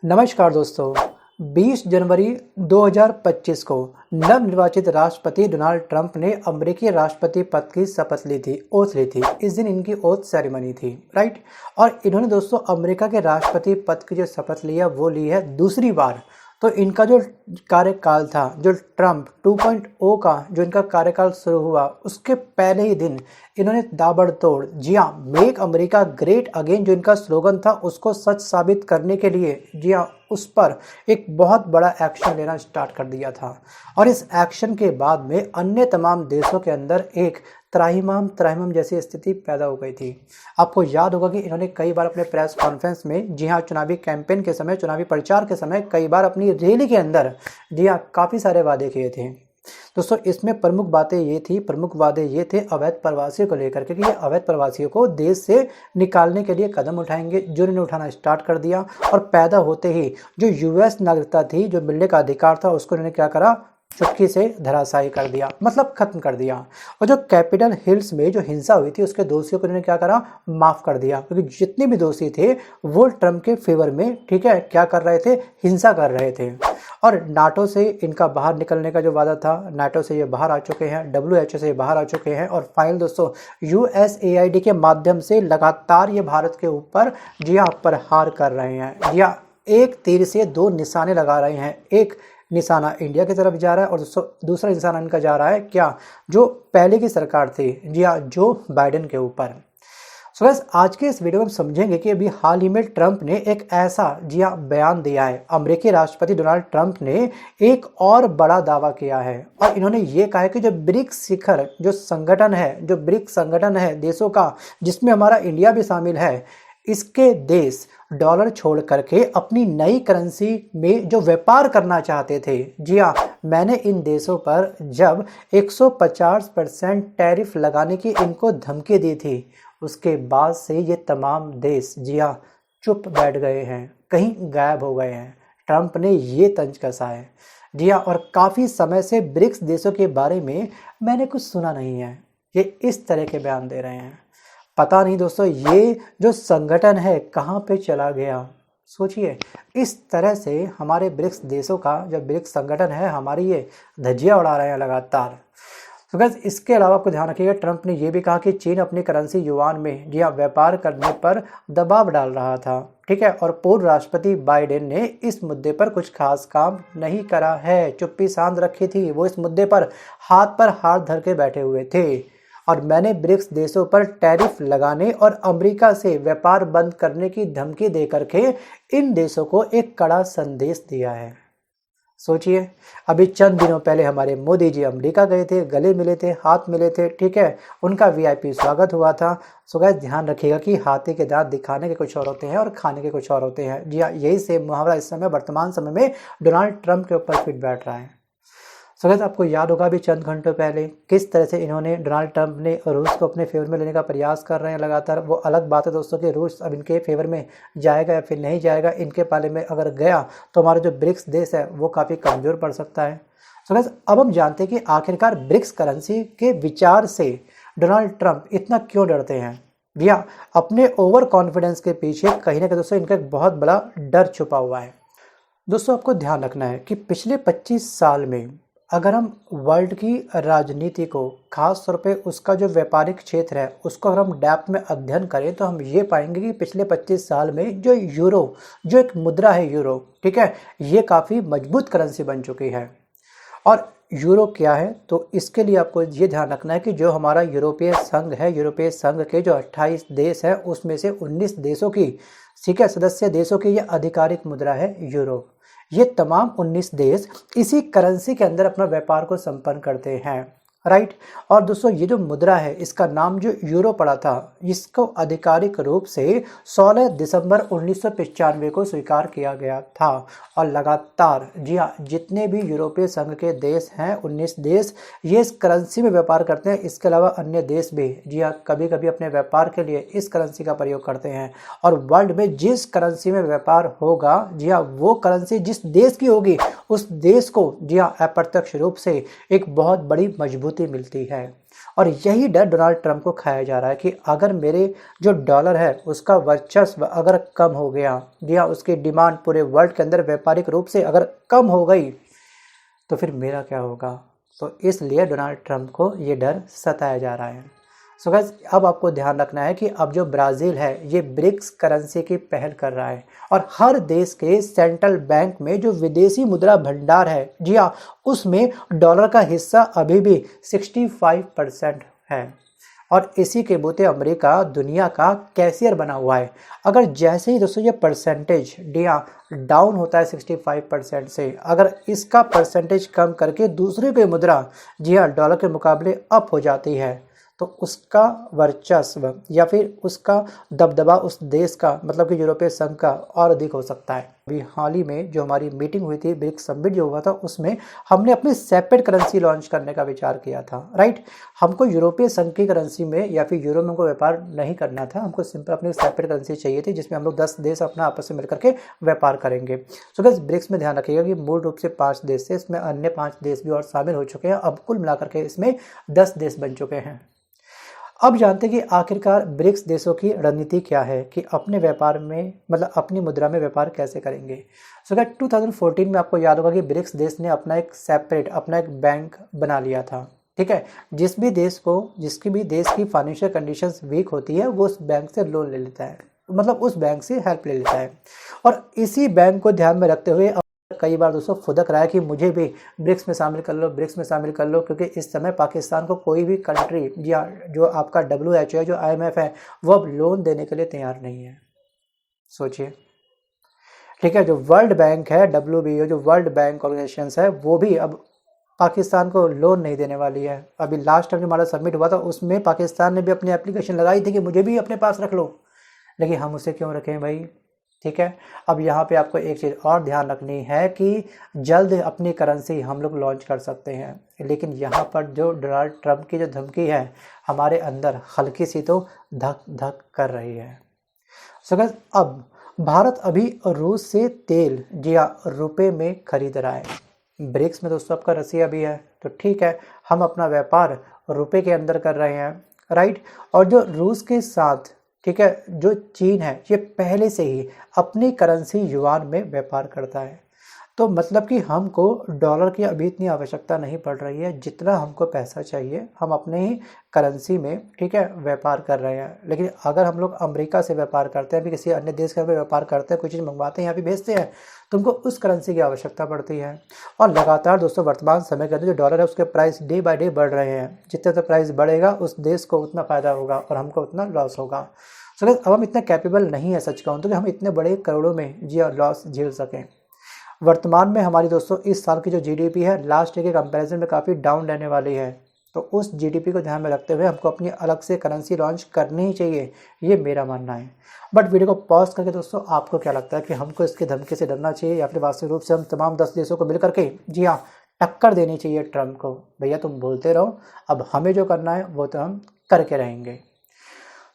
नमस्कार दोस्तों। 20 जनवरी 2025 को नवनिर्वाचित राष्ट्रपति डोनाल्ड ट्रंप ने अमेरिकी राष्ट्रपति पद की शपथ ली थी, ओथ ली थी। इस दिन इनकी ओथ सेरेमनी थी, राइट। और इन्होंने दोस्तों अमेरिका के राष्ट्रपति पद की जो शपथ ली है वो ली है दूसरी बार। तो इनका जो कार्यकाल था, जो ट्रंप 2.0 का जो इनका कार्यकाल शुरू हुआ, उसके पहले ही दिन इन्होंने ताबड़तोड़, जी हाँ, मेक अमेरिका ग्रेट अगेन जो इनका स्लोगन था उसको सच साबित करने के लिए, जी हाँ, उस पर एक बहुत बड़ा एक्शन लेना स्टार्ट कर दिया था। और इस एक्शन के बाद में अन्य तमाम देशों के अंदर एक त्राहिमाम जैसी स्थिति पैदा हो गई थी। आपको याद होगा कि इन्होंने कई बार अपने प्रेस कॉन्फ्रेंस में, जी हाँ, चुनावी कैंपेन के समय, चुनावी प्रचार के समय कई बार अपनी रैली के अंदर, जी हाँ, काफ़ी सारे वादे किए थे। दोस्तों इसमें प्रमुख वादे ये थे अवैध प्रवासियों को लेकर के, कि ये अवैध प्रवासियों को देश से निकालने के लिए कदम उठाएंगे, जो इन्होंने उठाना स्टार्ट कर दिया। और पैदा होते ही जो यूएस नागरिकता थी, जो मिलने का अधिकार था, उसको इन्होंने क्या करा, चुटकी से धराशायी कर दिया, मतलब खत्म कर दिया। और जो कैपिटल हिल्स में जो हिंसा हुई थी उसके दोषियों को इन्होंने क्या करा, माफ कर दिया। क्योंकि जितने भी दोषी थे वो ट्रंप के फेवर में, ठीक है, क्या कर रहे थे, हिंसा कर रहे थे। और नाटो से इनका बाहर निकलने का जो वादा था, नाटो से ये बाहर आ चुके हैं, WHO से ये बाहर आ चुके हैं। और फाइनल दोस्तों USAID के माध्यम से लगातार ये भारत के ऊपर, जी हाँ, प्रहार कर रहे हैं। जी हाँ, एक तीर से दो निशाने लगा रहे हैं। एक निशाना इंडिया की तरफ जा रहा है और दूसरा निशाना इनका जा रहा है क्या, जो पहले की सरकार थी, जी हाँ, जो बाइडेन के ऊपर। सो गाइस, आज के इस वीडियो में हम समझेंगे कि अभी हाल ही में ट्रंप ने एक ऐसा, जी हाँ, बयान दिया है। अमेरिकी राष्ट्रपति डोनाल्ड ट्रंप ने एक और बड़ा दावा किया है और इन्होंने ये कहा है कि जो ब्रिक्स शिखर जो संगठन है, जो ब्रिक्स संगठन है देशों का, जिसमें हमारा इंडिया भी शामिल है, इसके देश डॉलर छोड़ करके अपनी नई करेंसी में जो व्यापार करना चाहते थे। जी हाँ, मैंने इन देशों पर जब 150% टैरिफ लगाने की इनको धमकी दी थी, उसके बाद से ये तमाम देश, जी हाँ, चुप बैठ गए हैं, कहीं गायब हो गए हैं। ट्रंप ने ये तंज कसा है, जी हाँ। और काफ़ी समय से ब्रिक्स देशों के बारे में मैंने कुछ सुना नहीं है, ये इस तरह के बयान दे रहे हैं। पता नहीं दोस्तों ये जो संगठन है कहाँ पे चला गया। सोचिए, इस तरह से हमारे ब्रिक्स देशों का जो ब्रिक्स संगठन है, हमारी ये धज्जियाँ उड़ा रहे हैं लगातार। तो गाइस, इसके अलावा आपको ध्यान रखिएगा, ट्रंप ने यह भी कहा कि चीन अपनी करेंसी युआन में, जी हाँ, व्यापार करने पर दबाव डाल रहा था, ठीक है। और पूर्व राष्ट्रपति बाइडेन ने इस मुद्दे पर कुछ खास काम नहीं करा है, चुप्पी साध रखी थी। वो इस मुद्दे पर हाथ धर के बैठे हुए थे। और मैंने ब्रिक्स देशों पर टैरिफ लगाने और अमेरिका से व्यापार बंद करने की धमकी दे करके इन देशों को एक कड़ा संदेश दिया है। सोचिए, अभी चंद दिनों पहले हमारे मोदी जी अमेरिका गए थे, गले मिले थे, हाथ मिले थे, ठीक है, उनका VIP स्वागत हुआ था। सो गाइस, ध्यान रखिएगा कि हाथी के दांत दिखाने के कुछ और होते हैं और खाने के कुछ और होते हैं। जी हाँ, यही सेम मुहावरा इस समय वर्तमान समय में डोनाल्ड ट्रंप के ऊपर फिट बैठ रहा है। सो गाइस, आपको याद होगा भी चंद घंटों पहले किस तरह से इन्होंने, डोनाल्ड ट्रंप ने रूस को अपने फेवर में लेने का प्रयास कर रहे हैं लगातार। वो अलग बात है दोस्तों कि रूस अब इनके फेवर में जाएगा या फिर नहीं जाएगा। इनके पाले में अगर गया तो हमारा जो ब्रिक्स देश है वो काफ़ी कमज़ोर पड़ सकता है। सो गाइस, अब हम जानते हैं कि आखिरकार ब्रिक्स करेंसी के विचार से डोनाल्ड ट्रंप इतना क्यों डरते हैं। भैया, अपने ओवर कॉन्फिडेंस के पीछे कहीं ना कहीं दोस्तों इनका एक बहुत बड़ा डर छुपा हुआ है। दोस्तों आपको ध्यान रखना है कि पिछले 25 साल में अगर हम वर्ल्ड की राजनीति को, खास तौर पे उसका जो व्यापारिक क्षेत्र है, उसको अगर हम डेप्थ में अध्ययन करें तो हम ये पाएंगे कि पिछले 25 साल में जो यूरो, जो एक मुद्रा है यूरो, ठीक है, ये काफ़ी मजबूत करेंसी बन चुकी है। और यूरो क्या है, तो इसके लिए आपको ये ध्यान रखना है कि जो हमारा यूरोपीय संघ है, यूरोपीय संघ के जो 28 देश है उसमें से 19 देशों की, ठीक है, सदस्य देशों की ये आधिकारिक मुद्रा है यूरो। ये तमाम 19 देश इसी करेंसी के अंदर अपना व्यापार को संपन्न करते हैं, राइट। और दोस्तों ये जो मुद्रा है, इसका नाम जो यूरो पड़ा था, इसको आधिकारिक रूप से 16 दिसंबर 1995 को स्वीकार किया गया था। और लगातार, जी हाँ, जितने भी यूरोपीय संघ के देश हैं, 19 देश, ये इस करेंसी में व्यापार करते हैं। इसके अलावा अन्य देश भी, जी हाँ, कभी कभी अपने व्यापार के लिए इस करेंसी का प्रयोग करते हैं। और वर्ल्ड में जिस करेंसी में व्यापार होगा, जी हाँ, वो करेंसी जिस देश की होगी, उस देश को, जी हाँ, अप्रत्यक्ष रूप से एक बहुत बड़ी मजबूती मजबूती मिलती है। और यही डर डोनाल्ड ट्रंप को खाया जा रहा है कि अगर मेरे जो डॉलर है उसका वर्चस्व अगर कम हो गया या उसकी डिमांड पूरे वर्ल्ड के अंदर व्यापारिक रूप से अगर कम हो गई तो फिर मेरा क्या होगा। तो इसलिए डोनाल्ड ट्रंप को ये डर सताया जा रहा है। सो गाइस, अब आपको ध्यान रखना है कि अब जो ब्राज़ील है ये ब्रिक्स करेंसी की पहल कर रहा है और हर देश के सेंट्रल बैंक में जो विदेशी मुद्रा भंडार है, जी हाँ, उसमें डॉलर का हिस्सा अभी भी 65% है। और इसी के बोते अमेरिका दुनिया का कैशियर बना हुआ है। अगर जैसे ही दोस्तों ये परसेंटेज डाउन होता है 65% से, अगर इसका परसेंटेज कम करके दूसरे की मुद्रा डॉलर के मुकाबले अप हो जाती है तो उसका वर्चस्व या फिर उसका दबदबा उस देश का, मतलब कि यूरोपीय संघ का, और अधिक हो सकता है। अभी हाल ही में जो हमारी मीटिंग हुई थी, ब्रिक्स समिट जो हुआ था, उसमें हमने अपनी सेपरेट करेंसी लॉन्च करने का विचार किया था, राइट। हमको यूरोपीय संघ की करेंसी में या फिर यूरो में हमको व्यापार नहीं करना था, हमको सिंपल अपनी सेपरेट करेंसी चाहिए थी जिसमें हम लोग 10 देश अपना आपस में मिलकर के व्यापार करेंगे। सो गाइस, ब्रिक्स में ध्यान रखिएगा कि मूल रूप से 5 देश से, इसमें अन्य 5 देश भी और शामिल हो चुके हैं। अब कुल मिलाकर के इसमें 10 देश बन चुके हैं। अब जानते हैं कि आखिरकार ब्रिक्स देशों की रणनीति क्या है कि अपने व्यापार में, मतलब अपनी मुद्रा में व्यापार कैसे करेंगे। सो गाइस, 2014 में आपको याद होगा कि ब्रिक्स देश ने अपना एक सेपरेट अपना एक बैंक बना लिया था, ठीक है। जिसकी भी देश की फाइनेंशियल कंडीशंस वीक होती है वो उस बैंक से लोन ले लेता है, मतलब उस बैंक से हेल्प ले लेता है। और इसी बैंक को ध्यान में रखते हुए कई बार दोस्तों फुदक रहा है कि मुझे भी ब्रिक्स में शामिल कर लो, ब्रिक्स में शामिल कर लो, क्योंकि इस समय पाकिस्तान को कोई भी कंट्री या जो आपका WHO है, जो IMF है, वो अब लोन देने के लिए तैयार नहीं है। सोचिए, ठीक है। जो वर्ल्ड बैंक है, WBO, जो वर्ल्ड बैंक ऑर्गेनाइजेशन है, वो भी अब पाकिस्तान को लोन नहीं देने वाली है। अभी लास्ट टाइम जो हमारा सबमिट हुआ था उसमें पाकिस्तान ने भी अपनी एप्लीकेशन लगाई थी कि मुझे भी अपने पास रख लो, लेकिन हम उसे क्यों रखें भाई, ठीक है। अब यहाँ पे आपको एक चीज़ और ध्यान रखनी है कि जल्द अपनी करेंसी हम लोग लॉन्च कर सकते हैं, लेकिन यहाँ पर जो डोनाल्ड ट्रंप की जो धमकी है हमारे अंदर हल्की सी तो धक धक कर रही है। सो गाइस, अब भारत अभी रूस से तेल रुपए में खरीद रहा है। ब्रिक्स में दोस्तों आपका रसिया भी है, तो ठीक है, हम अपना व्यापार रुपए के अंदर कर रहे हैं, राइट। और जो रूस के साथ, ठीक है, जो चीन है, ये पहले से ही अपनी करेंसी युआन में व्यापार करता है। तो मतलब कि हमको डॉलर की अभी इतनी आवश्यकता नहीं पड़ रही है, जितना हमको पैसा चाहिए हम अपने ही करेंसी में, ठीक है, व्यापार कर रहे हैं। लेकिन अगर हम लोग अमेरिका से व्यापार करते हैं, भी किसी अन्य देश का व्यापार करते हैं, कोई चीज़ मंगवाते हैं, यहाँ पे भेजते हैं, तो हमको उस करेंसी की आवश्यकता पड़ती है। और लगातार दोस्तों वर्तमान समय के अंदर जो डॉलर है उसके प्राइस डे बाय डे बढ़ रहे हैं। जितना तो प्राइस बढ़ेगा उस देश को उतना फ़ायदा होगा और हमको उतना लॉस होगा। सो अब हम इतना कैपेबल नहीं है, सच कहूँ तो, कि हम इतने बड़े करोड़ों में लॉस झेल सकें। वर्तमान में हमारी दोस्तों इस साल की जो GDP है लास्ट ईयर के कंपैरिजन में काफ़ी डाउन रहने वाली है, तो उस GDP को ध्यान में रखते हुए हमको अपनी अलग से करेंसी लॉन्च करनी ही चाहिए, ये मेरा मानना है। बट वीडियो को पॉज करके दोस्तों आपको क्या लगता है कि हमको इसकी धमकी से डरना चाहिए या फिर वास्तविक रूप से हम तमाम 10 देशों को मिल करके टक्कर देनी चाहिए ट्रंप को, भैया तुम बोलते रहो, अब हमें जो करना है वो तो हम करके रहेंगे।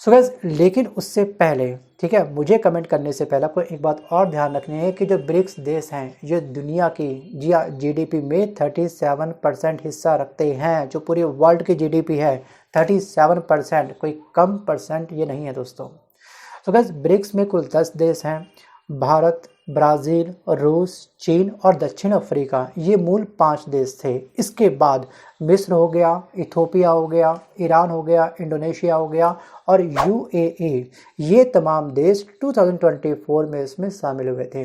सो गाइस, लेकिन उससे पहले, ठीक है, मुझे कमेंट करने से पहले आपको एक बात और ध्यान रखनी है कि जो ब्रिक्स देश हैं ये दुनिया की GDP में 37% हिस्सा रखते हैं। जो पूरी वर्ल्ड की GDP है 37%, कोई कम परसेंट ये नहीं है दोस्तों। सो गाइस, ब्रिक्स में कुल 10 देश हैं, भारत, ब्राज़ील, रूस, चीन और दक्षिण अफ्रीका, ये मूल 5 देश थे। इसके बाद मिस्र हो गया, इथोपिया हो गया, ईरान हो गया, इंडोनेशिया हो गया और UAE, ये तमाम देश 2024 में इसमें शामिल हुए थे।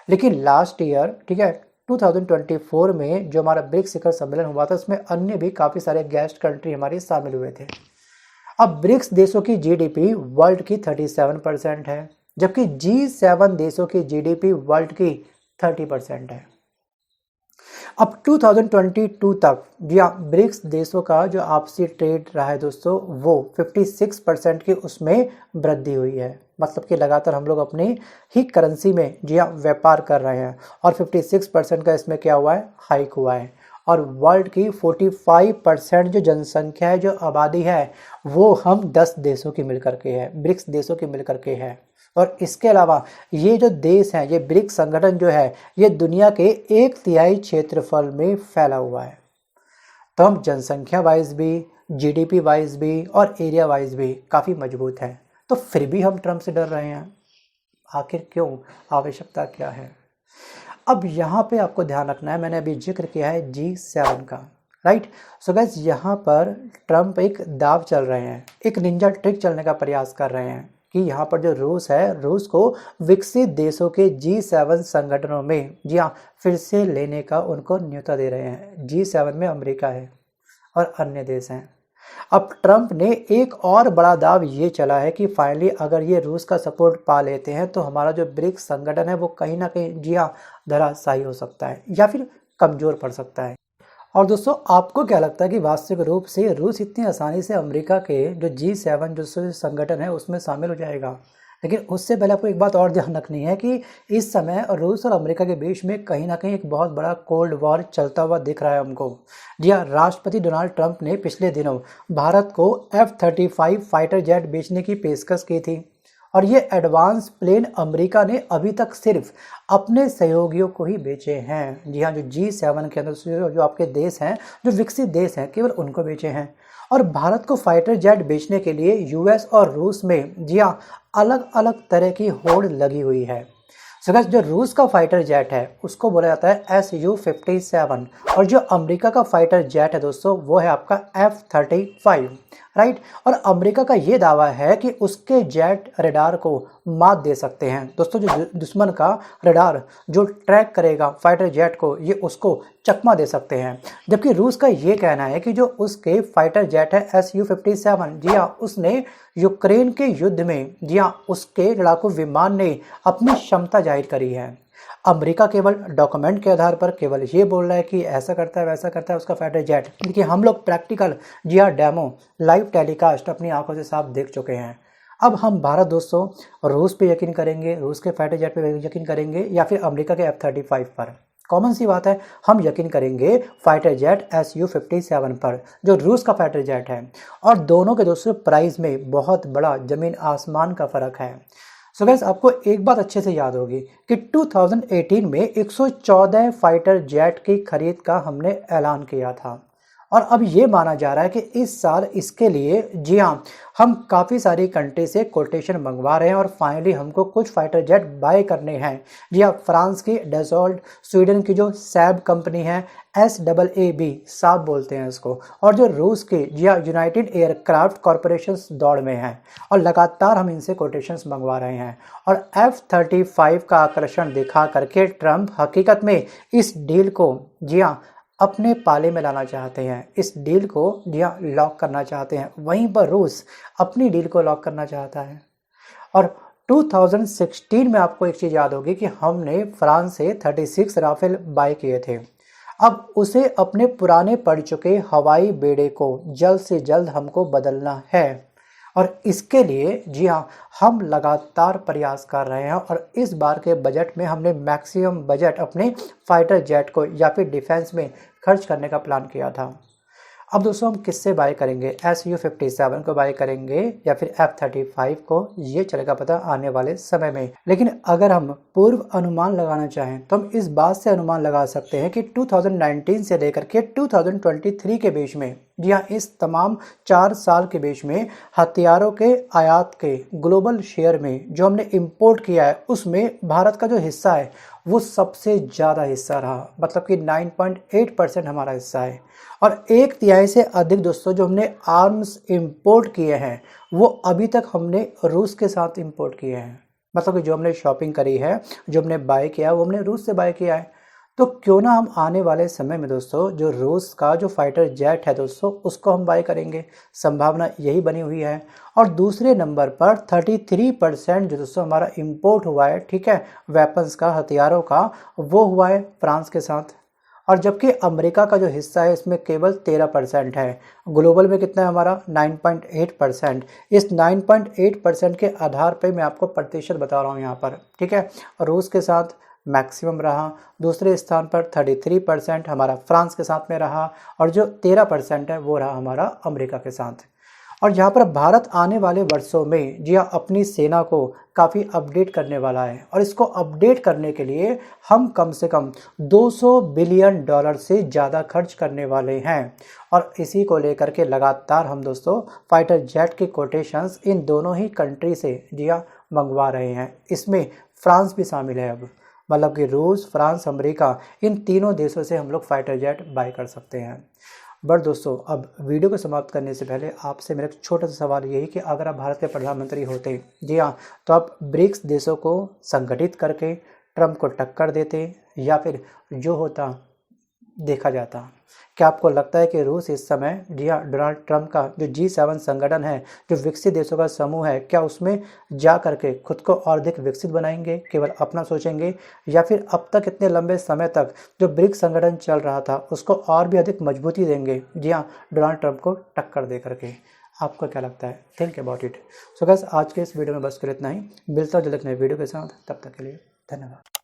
लेकिन लास्ट ईयर, ठीक है, 2024 में जो हमारा ब्रिक्स शिखर सम्मेलन हुआ था उसमें अन्य भी काफ़ी सारे गेस्ट कंट्री हमारे शामिल हुए थे। अब ब्रिक्स देशों की GDP वर्ल्ड की 37% है, जबकि G7 देशों की GDP वर्ल्ड की 30% है। अब 2022 तक ब्रिक्स देशों का जो आपसी ट्रेड रहा है दोस्तों वो 56% की उसमें वृद्धि हुई है। मतलब कि लगातार हम लोग अपनी ही करेंसी में व्यापार कर रहे हैं और 56% का इसमें क्या हुआ है, हाइक हुआ है। और वर्ल्ड की 45% जो जनसंख्या है, जो आबादी है, वो हम 10 देशों की मिलकर के है, ब्रिक्स देशों की मिलकर के है। और इसके अलावा ये जो देश हैं, ये ब्रिक्स संगठन जो है, ये दुनिया के 1/3 क्षेत्रफल में फैला हुआ है। तो हम जनसंख्या वाइज भी, जीडीपी वाइज भी और एरिया वाइज भी काफ़ी मजबूत हैं। तो फिर भी हम ट्रंप से डर रहे हैं, आखिर क्यों? आवश्यकता क्या है? अब यहाँ पे आपको ध्यान रखना है, मैंने अभी जिक्र किया है G7 का, राइट। सो गाइस, यहाँ पर ट्रंप एक दाव चल रहे हैं, एक निंजा ट्रिक चलने का प्रयास कर रहे हैं कि यहाँ पर जो रूस है, रूस को विकसित देशों के G7 संगठनों में, जी हाँ, फिर से लेने का उनको न्योता दे रहे हैं। G7 में अमेरिका है और अन्य देश हैं। अब ट्रंप ने एक और बड़ा दाव ये चला है कि फाइनली अगर ये रूस का सपोर्ट पा लेते हैं तो हमारा जो ब्रिक्स संगठन है वो कहीं ना कहीं, जी हाँ, धराशायी हो सकता है या फिर कमज़ोर पड़ सकता है। और दोस्तों, आपको क्या लगता है कि वास्तविक रूप से रूस इतनी आसानी से अमेरिका के जो G7 जो संगठन है उसमें शामिल हो जाएगा? लेकिन उससे पहले आपको एक बात और ध्यान रखनी है कि इस समय रूस और अमेरिका के बीच में कहीं ना कहीं एक बहुत बड़ा कोल्ड वॉर चलता हुआ दिख रहा है हमको। जी हाँ, राष्ट्रपति डोनाल्ड ट्रंप ने पिछले दिनों भारत को F-35 फाइटर जेट बेचने की पेशकश की थी और ये एडवांस प्लेन अमेरिका ने अभी तक सिर्फ अपने सहयोगियों को ही बेचे हैं। जी हाँ, जो G7 के अंदर जो आपके देश हैं, जो विकसित देश हैं, केवल उनको बेचे हैं। और भारत को फाइटर जेट बेचने के लिए यूएस और रूस में, जी हाँ, अलग अलग तरह की होड़ लगी हुई है। सो गाइस, जो रूस का फाइटर जेट है उसको बोला जाता है Su-57 और जो अमेरिका का फाइटर जेट है दोस्तों वो है आपका F-35, राइट। और अमेरिका का ये दावा है कि उसके जेट रडार को मात दे सकते हैं दोस्तों। जो दुश्मन का रडार जो ट्रैक करेगा फाइटर जेट को, ये उसको चकमा दे सकते हैं। जबकि रूस का ये कहना है कि जो उसके फाइटर जेट है Su-57, जी हाँ, उसने यूक्रेन के युद्ध में, जी हाँ, उसके लड़ाकू विमान ने अपनी क्षमता जाहिर करी है। अमेरिका केवल डॉक्यूमेंट के आधार पर केवल ये बोल रहा है कि ऐसा करता है वैसा करता है उसका फाइटर जेट, देखिए हम लोग प्रैक्टिकल, जी हाँ, डेमो लाइव टेलीकास्ट अपनी आंखों से साफ देख चुके हैं। अब हम भारत दोस्तों रूस पे यकीन करेंगे, रूस के फाइटर जेट पे यकीन करेंगे या फिर अमेरिका के F-35 पर? कॉमन सी बात है, हम यकीन करेंगे फाइटर जेट Su-57 पर, जो रूस का फाइटर जेट है। और दोनों के दोस्तों प्राइस में बहुत बड़ा जमीन आसमान का फ़र्क है। सो गाइस, आपको एक बात अच्छे से याद होगी कि 2018 में 114 फाइटर जेट की खरीद का हमने ऐलान किया था और अब ये माना जा रहा है कि इस साल इसके लिए, जी हाँ, हम काफ़ी सारी कंट्री से कोटेशन मंगवा रहे हैं और फाइनली हमको कुछ फाइटर जेट बाय करने हैं। जी हाँ, फ्रांस की डसॉल्ट, स्वीडन की जो सैब कंपनी है, SAAB, साब बोलते हैं इसको, और जो रूस की, जी हाँ, यूनाइटेड एयरक्राफ्ट कॉरपोरेशन दौड़ में है और लगातार हम इनसे कोटेशंस मंगवा रहे हैं। और F-35 का आकर्षण दिखा करके ट्रंप हकीकत में इस डील को, जी हाँ, अपने पाले में लाना चाहते हैं, इस डील को, जी हाँ, लॉक करना चाहते हैं। वहीं पर रूस अपनी डील को लॉक करना चाहता है। और 2016 में आपको एक चीज़ याद होगी कि हमने फ्रांस से 36 राफेल बाय किए थे। अब उसे अपने पुराने पड़ चुके हवाई बेड़े को जल्द से जल्द हमको बदलना है और इसके लिए, जी हाँ, हम लगातार प्रयास कर रहे हैं और इस बार के बजट में हमने मैक्सिमम बजट अपने फाइटर जेट को या फिर डिफेंस में खर्च करने का प्लान किया था। अब दोस्तों, हम किससे बाय करेंगे? Su-57 को बाय करेंगे या फिर F-35 को? ये चलेगा पता आने वाले समय में। लेकिन अगर हम पूर्व अनुमान लगाना चाहें तो हम इस बात से अनुमान लगा सकते हैं कि 2019 से लेकर के 2023 के बीच में, जी हाँ, इस तमाम 4 साल के बीच में हथियारों के आयात के ग्लोबल शेयर में जो हमने इंपोर्ट किया है उसमें भारत का जो हिस्सा है वो सबसे ज़्यादा हिस्सा रहा, मतलब कि 9.8% हमारा हिस्सा है। और 1/3 से अधिक दोस्तों जो हमने आर्म्स इंपोर्ट किए हैं वो अभी तक हमने रूस के साथ इंपोर्ट किए हैं, मतलब कि जो हमने शॉपिंग करी है, जो हमने बाय किया है वो हमने रूस से बाय किया है। तो क्यों ना हम आने वाले समय में दोस्तों जो रूस का जो फाइटर जेट है दोस्तों उसको हम बाय करेंगे, संभावना यही बनी हुई है। और दूसरे नंबर पर 33% जो दोस्तों हमारा इंपोर्ट हुआ है, ठीक है, वेपन्स का, हथियारों का, वो हुआ है फ्रांस के साथ। और जबकि अमेरिका का जो हिस्सा है इसमें केवल 13% है। ग्लोबल में कितना है हमारा? 9.8%। इस 9.8% के आधार पे मैं आपको प्रतिशत बता रहा हूँ यहाँ पर, ठीक है। रूस के साथ मैक्सिमम रहा, दूसरे स्थान पर 33% हमारा फ्रांस के साथ में रहा और जो 13% है वो रहा हमारा अमेरिका के साथ। और जहाँ पर भारत आने वाले वर्षों में जी हाँ अपनी सेना को काफ़ी अपडेट करने वाला है, और इसको अपडेट करने के लिए हम कम से कम 200 बिलियन डॉलर से ज़्यादा खर्च करने वाले हैं। और इसी को लेकर के लगातार हम दोस्तों फाइटर जेट के कोटेशंस इन दोनों ही कंट्री से जी हाँ मंगवा रहे हैं। इसमें फ्रांस भी शामिल है अब, मतलब कि रूस, फ्रांस, अमेरिका, इन तीनों देशों से हम लोग फाइटर जेट बाय कर सकते हैं। बट दोस्तों अब वीडियो को समाप्त करने से पहले आपसे मेरा एक छोटा सा सवाल यही कि अगर आप भारत के प्रधानमंत्री होते, जी हाँ, तो आप ब्रिक्स देशों को संगठित करके ट्रंप को टक्कर देते या फिर जो होता देखा जाता? क्या आपको लगता है कि रूस इस समय जी हाँ डोनाल्ड ट्रंप का जो G7 संगठन है, जो विकसित देशों का समूह है, क्या उसमें जा करके खुद को और अधिक विकसित बनाएंगे, केवल अपना सोचेंगे, या फिर अब तक इतने लंबे समय तक जो ब्रिक्स संगठन चल रहा था उसको और भी अधिक मजबूती देंगे, जी हाँ, डोनाल्ड ट्रंप को टक्कर दे करके? आपको क्या लगता है? Think about it. So guys, आज के इस वीडियो में बस कर इतना ही। मिलता हूं जल्द एक नए वीडियो के साथ, तब तक के लिए धन्यवाद।